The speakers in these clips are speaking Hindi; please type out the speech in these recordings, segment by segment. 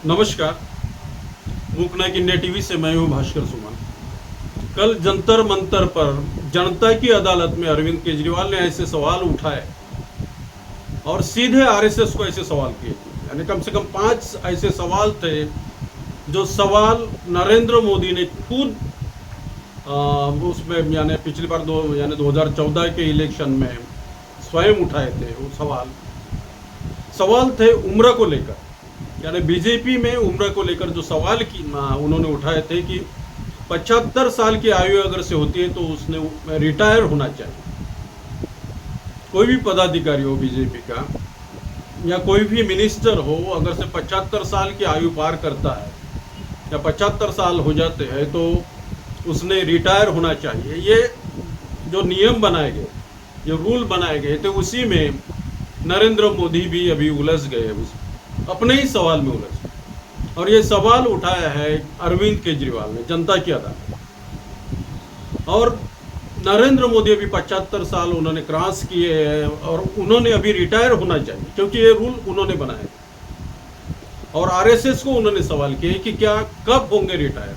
नमस्कार। मूकनायक इंडिया टीवी से मैं हूं भास्कर सुमन। कल जंतर मंतर पर जनता की अदालत में अरविंद केजरीवाल ने ऐसे सवाल उठाए और सीधे आरएसएस को ऐसे सवाल किए, यानी कम से कम 5 ऐसे सवाल थे जो सवाल नरेंद्र मोदी ने खुद उसमें यानी पिछली बार 2014 के इलेक्शन में स्वयं उठाए थे। वो सवाल थे उम्र को लेकर, यानी बीजेपी में उम्र को लेकर जो सवाल की उन्होंने उठाए थे कि 75 साल की आयु अगर से होती है तो उसने रिटायर होना चाहिए। कोई भी पदाधिकारी हो बीजेपी का या कोई भी मिनिस्टर हो, अगर से 75 साल की आयु पार करता है या 75 साल हो जाते हैं तो उसने रिटायर होना चाहिए। ये जो नियम बनाए गए, जो रूल बनाए गए थे, उसी में नरेंद्र मोदी भी अभी उलझ गए, अपने ही सवाल में उलझ गए। और ये सवाल उठाया है अरविंद केजरीवाल ने जनता की अदालत। और नरेंद्र मोदी अभी 75 साल उन्होंने क्रॉस किए हैं और उन्होंने अभी रिटायर होना चाहिए, क्योंकि ये रूल उन्होंने बनाए। और आरएसएस को उन्होंने सवाल किए कि क्या कब होंगे रिटायर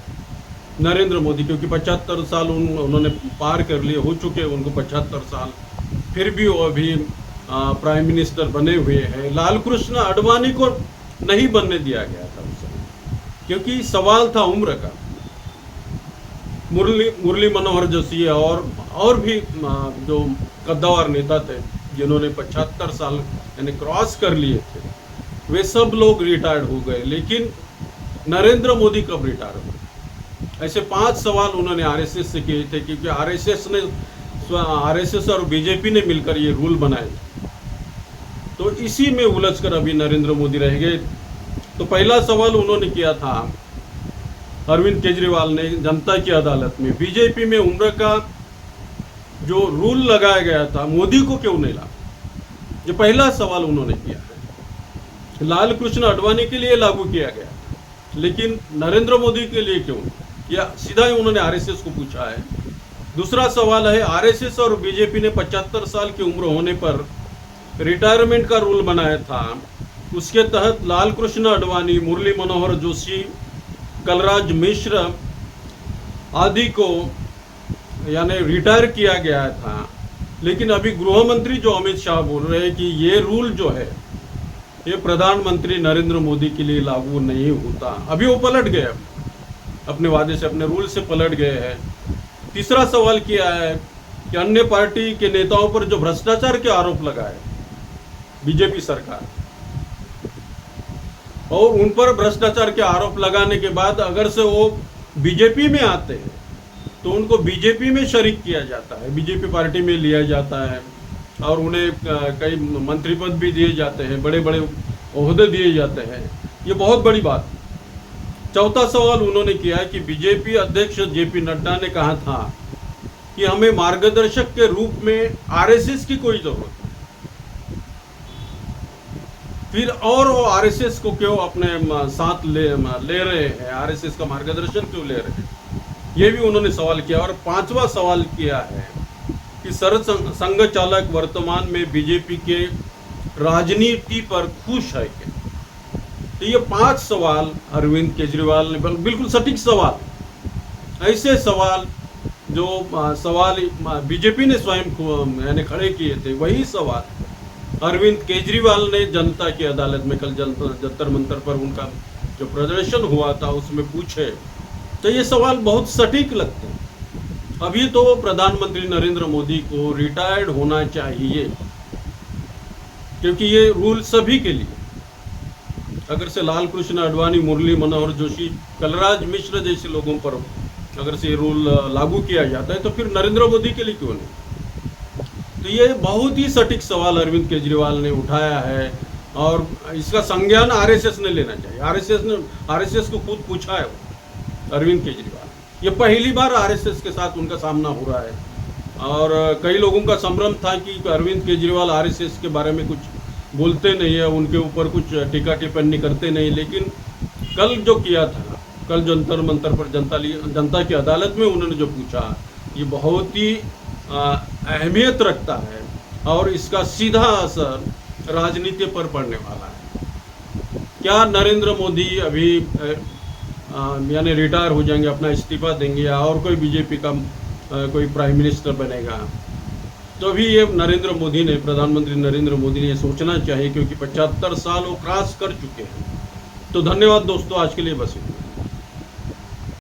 नरेंद्र मोदी, क्योंकि 75 साल उन्होंने पार कर लिए, हो चुके हैं उनको 75 साल, फिर भी वो अभी प्राइम मिनिस्टर बने हुए हैं। लाल कृष्ण आडवाणी को नहीं बनने दिया गया था उस समय, क्योंकि सवाल था उम्र का। मुरली मनोहर जोशी और भी जो कद्दावर नेता थे जिन्होंने 75 साल यानी क्रॉस कर लिए थे, वे सब लोग रिटायर्ड हो गए, लेकिन नरेंद्र मोदी कब रिटायर हुए? ऐसे 5 सवाल उन्होंने आरएसएस से किए थे, क्योंकि आरएसएस और बीजेपी ने मिलकर ये रूल बनाए। तो इसी में उलझकर अभी नरेंद्र मोदी रह गए। तो पहला सवाल उन्होंने किया था अरविंद केजरीवाल ने जनता की अदालत में, बीजेपी में उम्र का जो रूल लगाया गया था मोदी को क्यों नहीं ला? ये पहला सवाल उन्होंने किया है। लाल कृष्ण आडवाणी के लिए लागू किया गया, लेकिन नरेंद्र मोदी के लिए क्यों? या सीधा ही उन्होंने आरएसएस को पूछा है। दूसरा सवाल है, आरएसएस और बीजेपी ने 75 साल की उम्र होने पर रिटायरमेंट का रूल बनाया था, उसके तहत लाल कृष्ण आडवाणी, मुरली मनोहर जोशी, कलराज मिश्र आदि को यानी रिटायर किया गया था। लेकिन अभी गृह मंत्री जो अमित शाह बोल रहे हैं कि ये रूल जो है ये प्रधानमंत्री नरेंद्र मोदी के लिए लागू नहीं होता। अभी वो पलट गए, अपने वादे से, अपने रूल से पलट गए हैं। तीसरा सवाल किया है कि अन्य पार्टी के नेताओं पर जो भ्रष्टाचार के आरोप लगाए बीजेपी सरकार, और उन पर भ्रष्टाचार के आरोप लगाने के बाद अगर से वो बीजेपी में आते हैं तो उनको बीजेपी में शरीक किया जाता है, बीजेपी पार्टी में लिया जाता है और उन्हें कई मंत्री पद भी दिए जाते हैं, बड़े बड़े ओहदे दिए जाते हैं। ये बहुत बड़ी बात। चौथा सवाल उन्होंने किया कि बीजेपी अध्यक्ष जेपी नड्डा ने कहा था कि हमें मार्गदर्शक के रूप में आरएसएस की कोई जरूरत नहीं, फिर और वो आरएसएस को क्यों अपने साथ ले रहे हैं, आरएसएस का मार्गदर्शन क्यों ले रहे हैं? ये भी उन्होंने सवाल किया। और 5वां सवाल किया है कि सरद संघ चालक वर्तमान में बीजेपी के राजनीति पर खुश है क्या? तो ये 5 सवाल अरविंद केजरीवाल ने, बिल्कुल सटीक सवाल, ऐसे सवाल जो सवाल बीजेपी ने स्वयं यानी खड़े किए थे, वही सवाल अरविंद केजरीवाल ने जनता की अदालत में कल जंतर मंतर पर उनका जो प्रदर्शन हुआ था उसमें पूछे। तो ये सवाल बहुत सटीक लगते हैं। अभी तो प्रधानमंत्री नरेंद्र मोदी को रिटायर्ड होना चाहिए, क्योंकि ये रूल सभी के लिए, अगर से लाल कृष्ण आडवाणी, मुरली मनोहर जोशी, कलराज मिश्र जैसे लोगों पर अगर से रूल लागू किया जाता है तो फिर नरेंद्र मोदी के लिए क्यों नहीं? तो ये बहुत ही सटीक सवाल अरविंद केजरीवाल ने उठाया है और इसका संज्ञान आरएसएस ने लेना चाहिए। आरएसएस को खुद पूछा है अरविंद केजरीवाल। ये पहली बार आरएसएस के साथ उनका सामना हो रहा है और कई लोगों का संभ्रम था कि अरविंद केजरीवाल आरएसएस के बारे में कुछ बोलते नहीं है, उनके ऊपर कुछ टीका टिप्पणी करते नहीं। लेकिन कल जो किया था, कल जंतर मंतर पर जनता की अदालत में उन्होंने जो पूछा, ये बहुत ही अहमियत रखता है और इसका सीधा असर राजनीति पर पड़ने वाला है। क्या नरेंद्र मोदी अभी यानी रिटायर हो जाएंगे, अपना इस्तीफा देंगे, या और कोई बीजेपी का कोई प्राइम मिनिस्टर बनेगा? तो अभी ये नरेंद्र मोदी ने, प्रधानमंत्री नरेंद्र मोदी ने ये सोचना चाहिए, क्योंकि 75 साल वो क्रॉस कर चुके हैं। तो धन्यवाद दोस्तों, आज के लिए बस इतना।